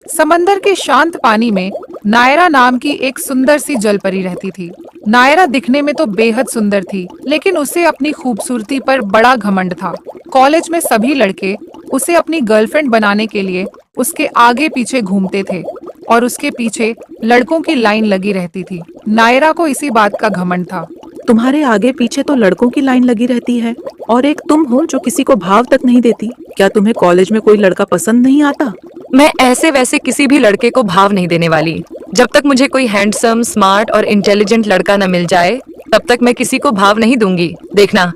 समंदर के शांत पानी में नायरा नाम की एक सुंदर सी जलपरी रहती थी। नायरा दिखने में तो बेहद सुंदर थी, लेकिन उसे अपनी खूबसूरती पर बड़ा घमंड था। कॉलेज में सभी लड़के उसे अपनी गर्लफ्रेंड बनाने के लिए उसके आगे पीछे घूमते थे और उसके पीछे लड़कों की लाइन लगी रहती थी। नायरा को इसी बात का घमंड था। तुम्हारे आगे पीछे तो लड़कों की लाइन लगी रहती है और एक तुम हो जो किसी को भाव तक नहीं देती। क्या तुम्हें कॉलेज में कोई लड़का पसंद नहीं आता? मैं ऐसे वैसे किसी भी लड़के को भाव नहीं देने वाली। जब तक मुझे कोई हैंडसम, स्मार्ट और इंटेलिजेंट लड़का न मिल जाए, तब तक मैं किसी को भाव नहीं दूंगी। देखना,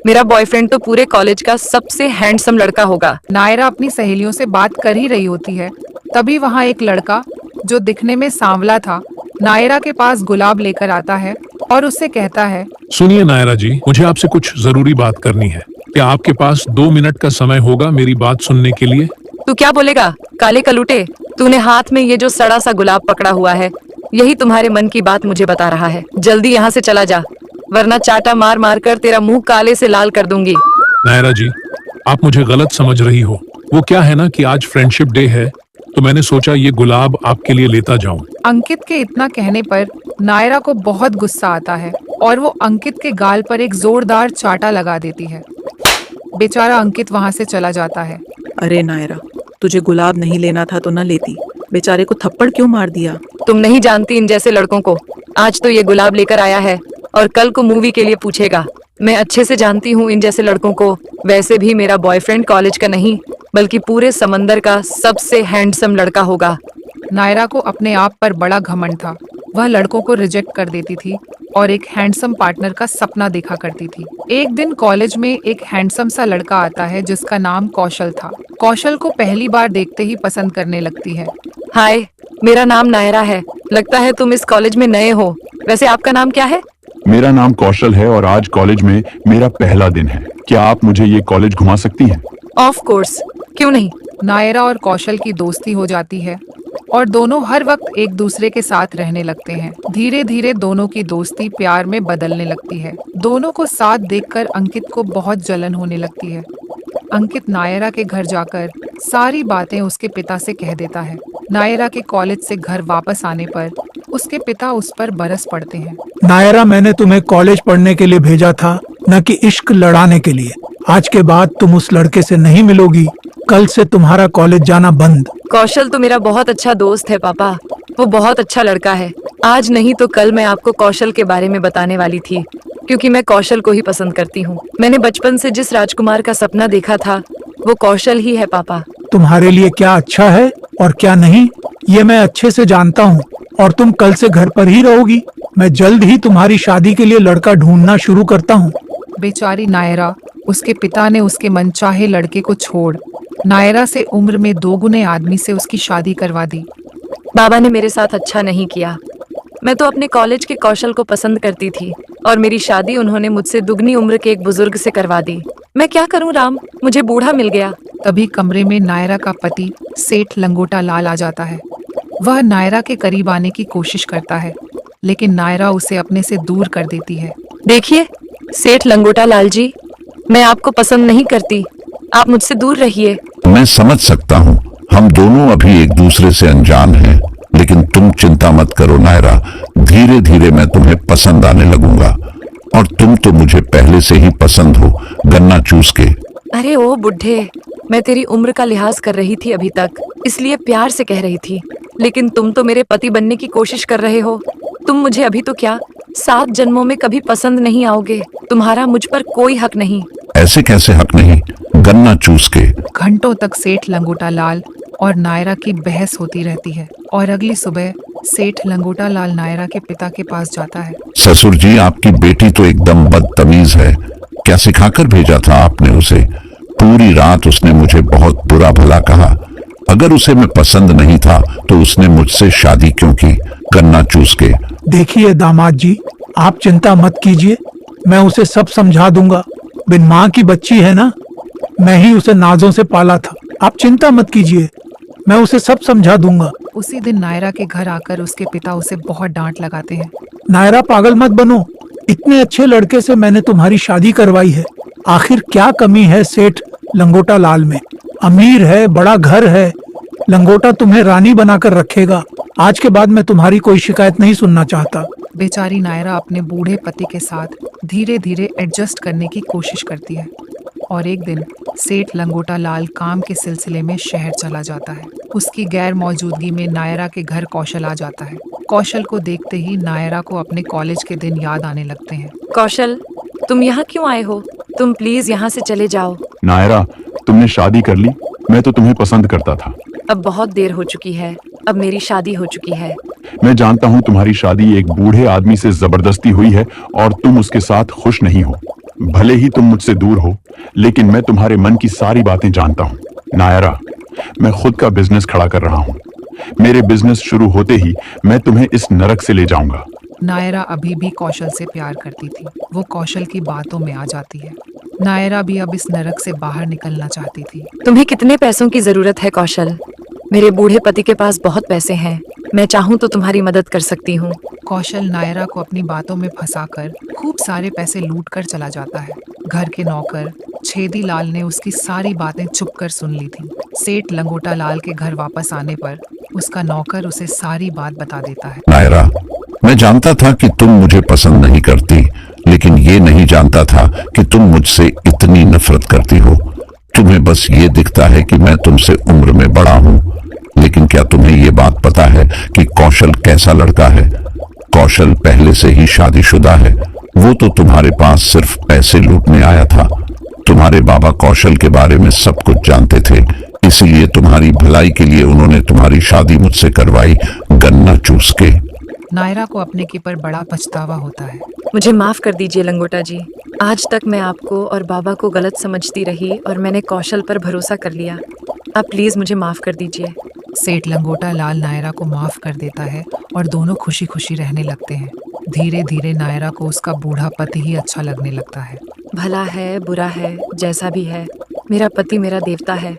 मेरा बॉयफ्रेंड तो पूरे कॉलेज का सबसे हैंडसम लड़का होगा। नायरा अपनी सहेलियों से बात कर ही रही होती है, तभी वहाँ एक लड़का जो दिखने में सांवला था नायरा के पास गुलाब लेकर आता है और उससे कहता है, सुनिए नायरा जी, मुझे आपसे कुछ जरूरी बात करनी है। क्या आपके पास 2 मिनट का समय होगा मेरी बात सुनने के लिए? तू क्या बोलेगा, काले कलूटे? तूने हाथ में ये जो सड़ा सा गुलाब पकड़ा हुआ है, यही तुम्हारे मन की बात मुझे बता रहा है। जल्दी यहाँ से चला जा, वरना चाटा मार मार कर तेरा मुंह काले से लाल कर दूंगी। नायरा जी, आप मुझे गलत समझ रही हो। वो क्या है ना कि आज फ्रेंडशिप डे है, तो मैंने सोचा ये गुलाब आपके लिए लेता जाऊं। अंकित के इतना कहने पर नायरा को बहुत गुस्सा आता है और वो अंकित के गाल पर एक जोरदार चाटा लगा देती है। बेचारा अंकित वहाँ से चला जाता है। अरे नायरा, तुझे गुलाब नहीं लेना था तो न लेती। बेचारे को थप्पड़ क्यों मार दिया? तुम नहीं जानती इन जैसे लड़कों को। आज तो ये गुलाब लेकर आया है और कल को मूवी के लिए पूछेगा। मैं अच्छे से जानती हूँ इन जैसे लड़कों को। वैसे भी मेरा बॉयफ्रेंड कॉलेज का नहीं, बल्कि पूरे समंदर का सबसे हैंडसम लड़का होगा। नायरा को अपने आप पर बड़ा घमंड था। वह लड़कों को रिजेक्ट कर देती थी और एक हैंडसम पार्टनर का सपना देखा करती थी। एक दिन कॉलेज में एक हैंडसम सा लड़का आता है जिसका नाम कौशल था। कौशल को पहली बार देखते ही पसंद करने लगती है। हाय, मेरा नाम नायरा है। लगता है तुम इस कॉलेज में नए हो। वैसे आपका नाम क्या है? मेरा नाम कौशल है और आज कॉलेज में मेरा पहला दिन है। क्या आप मुझे ये कॉलेज घुमा सकती हैं? ऑफ कोर्स, क्यों नहीं। नायरा और कौशल की दोस्ती हो जाती है और दोनों हर वक्त एक दूसरे के साथ रहने लगते हैं। धीरे धीरे दोनों की दोस्ती प्यार में बदलने लगती है। दोनों को साथ देखकर अंकित को बहुत जलन होने लगती है। अंकित नायरा के घर जाकर सारी बातें उसके पिता से कह देता है। नायरा के कॉलेज से घर वापस आने पर उसके पिता उस पर बरस पड़ते हैं। नायरा, मैंने तुम्हें कॉलेज पढ़ने के लिए भेजा था, न कि इश्क लड़ाने के लिए। आज के बाद तुम उस लड़के से नहीं मिलोगी। कल से तुम्हारा कॉलेज जाना बंद। कौशल तो मेरा बहुत अच्छा दोस्त है पापा। वो बहुत अच्छा लड़का है। आज नहीं तो कल मैं आपको कौशल के बारे में बताने वाली थी, क्योंकि मैं कौशल को ही पसंद करती हूँ। मैंने बचपन से जिस राजकुमार का सपना देखा था, वो कौशल ही है पापा। तुम्हारे लिए क्या अच्छा है और क्या नहीं, ये मैं अच्छे से जानता हूँ। और तुम कल से घर पर ही रहोगी। मैं जल्द ही तुम्हारी शादी के लिए लड़का ढूंढना शुरू करता हूँ। बेचारी नायरा, उसके पिता ने उसके मनचाहे लड़के को छोड़ नायरा से उम्र में 2 गुने आदमी से उसकी शादी करवा दी। बाबा ने मेरे साथ अच्छा नहीं किया। मैं तो अपने कॉलेज के कौशल को पसंद करती थी और मेरी शादी उन्होंने मुझसे दुगनी उम्र के एक बुजुर्ग से करवा दी। मैं क्या करूं राम, मुझे बूढ़ा मिल गया। तभी कमरे में नायरा का पति सेठ लंगोटा लाल आ जाता है। वह नायरा के करीब आने की कोशिश करता है, लेकिन नायरा उसे अपने से दूर कर देती है। देखिए सेठ लंगोटा लाल जी, मैं आपको पसंद नहीं करती। आप मुझसे दूर रहिए। मैं समझ सकता हूँ, हम दोनों अभी एक दूसरे से अनजान हैं, लेकिन तुम चिंता मत करो नायरा। धीरे धीरे मैं तुम्हें पसंद आने लगूंगा और तुम तो मुझे पहले से ही पसंद हो, गन्ना चूस के। अरे ओ बुढ़े, मैं तेरी उम्र का लिहाज कर रही थी अभी तक, इसलिए प्यार से कह रही थी। लेकिन तुम तो मेरे पति बनने की कोशिश कर रहे हो। तुम मुझे अभी तो क्या 7 जन्मों में कभी पसंद नहीं आओगे। तुम्हारा मुझ पर कोई हक नहीं। ऐसे कैसे हक नहीं, गन्ना चूस के। घंटों तक सेठ लंगोटा लाल और नायरा की बहस होती रहती है और अगली सुबह सेठ लंगोटा लाल नायरा के पिता के पास जाता है। ससुर जी, आपकी बेटी तो एकदम बदतमीज है। क्या सिखाकर भेजा था आपने उसे? पूरी रात उसने मुझे बहुत बुरा भला कहा। अगर उसे मैं पसंद नहीं था तो उसने मुझसे शादी क्यों की, गन्ना चूस के। देखिए दामाद जी, आप चिंता मत कीजिए, मैं उसे सब समझा दूंगा। बिन माँ की बच्ची है ना, मैं ही उसे नाजों से पाला था। आप चिंता मत कीजिए, मैं उसे सब समझा दूंगा। उसी दिन नायरा के घर आकर उसके पिता उसे बहुत डांट लगाते हैं। नायरा, पागल मत बनो। इतने अच्छे लड़के से मैंने तुम्हारी शादी करवाई है। आखिर क्या कमी है सेठ लंगोटा लाल में? अमीर है, बड़ा घर है, लंगोटा तुम्हें रानी बनाकर रखेगा। आज के बाद मैं तुम्हारी कोई शिकायत नहीं सुनना चाहता। बेचारी नायरा अपने बूढ़े पति के साथ धीरे धीरे एडजस्ट करने की कोशिश करती है और एक दिन सेठ लंगोटा लाल काम के सिलसिले में शहर चला जाता है। उसकी गैर मौजूदगी में नायरा के घर कौशल आ जाता है। कौशल को देखते ही नायरा को अपने कॉलेज के दिन याद आने लगते हैं। कौशल, तुम यहाँ क्यों आए हो? तुम प्लीज यहाँ से चले जाओ। नायरा, तुमने शादी कर ली। मैं तो तुम्हें पसंद करता था। अब बहुत देर हो चुकी है। अब मेरी शादी हो चुकी है। मैं जानता हूँ तुम्हारी शादी एक बूढ़े आदमी से जबरदस्ती हुई है और तुम उसके साथ खुश नहीं हो। भले ही तुम मुझसे दूर हो, लेकिन मैं तुम्हारे मन की सारी बातें जानता हूँ। नायरा, मैं खुद का बिजनेस खड़ा कर रहा हूँ। मेरे बिजनेस शुरू होते ही मैं तुम्हें इस नरक से ले जाऊंगा। नायरा अभी भी कौशल से प्यार करती थी। वो कौशल की बातों में आ जाती है। नायरा भी अब इस नरक से बाहर निकलना चाहती थी। तुम्हें कितने पैसों की जरूरत है कौशल? मेरे बूढ़े पति के पास बहुत पैसे हैं। मैं चाहूँ तो तुम्हारी मदद कर सकती हूँ। कौशल नायरा को अपनी बातों में फंसाकर खूब सारे पैसे लूट कर चला जाता है। घर के नौकर छेदी लाल ने उसकी सारी बातें चुप कर सुन ली थी। सेठ लंगोटा लाल के घर वापस आने पर उसका नौकर उसे सारी बात बता देता है। नायरा, मैं जानता था कि तुम मुझे पसंद नहीं करती, लेकिन ये नहीं जानता था कि तुम मुझसे इतनी नफरत करती हो। तुम्हें बस ये दिखता है कि मैं तुमसे उम्र में बड़ा हूँ, लेकिन क्या तुम्हें ये बात पता है कि कौशल कैसा लड़का है? कौशल पहले से ही शादीशुदा है। वो तो तुम्हारे पास सिर्फ पैसे लूटने आया था। तुम्हारे बाबा कौशल के बारे में सब कुछ जानते थे, इसीलिए तुम्हारी भलाई के लिए उन्होंने तुम्हारी शादी मुझसे करवाई, गन्ना चूस के। नायरा को अपने के पर बड़ा पछतावा होता है। मुझे माफ कर दीजिए लंगोटा जी। आज तक मैं आपको और बाबा को गलत समझती रही और मैंने कौशल पर भरोसा कर लिया। आप प्लीज मुझे माफ कर दीजिए। सेठ लंगोटा लाल नायरा को माफ कर देता है और दोनों खुशी खुशी रहने लगते हैं। धीरे धीरे नायरा को उसका बूढ़ा पति ही अच्छा लगने लगता है। भला है बुरा है जैसा भी है, मेरा पति मेरा देवता है।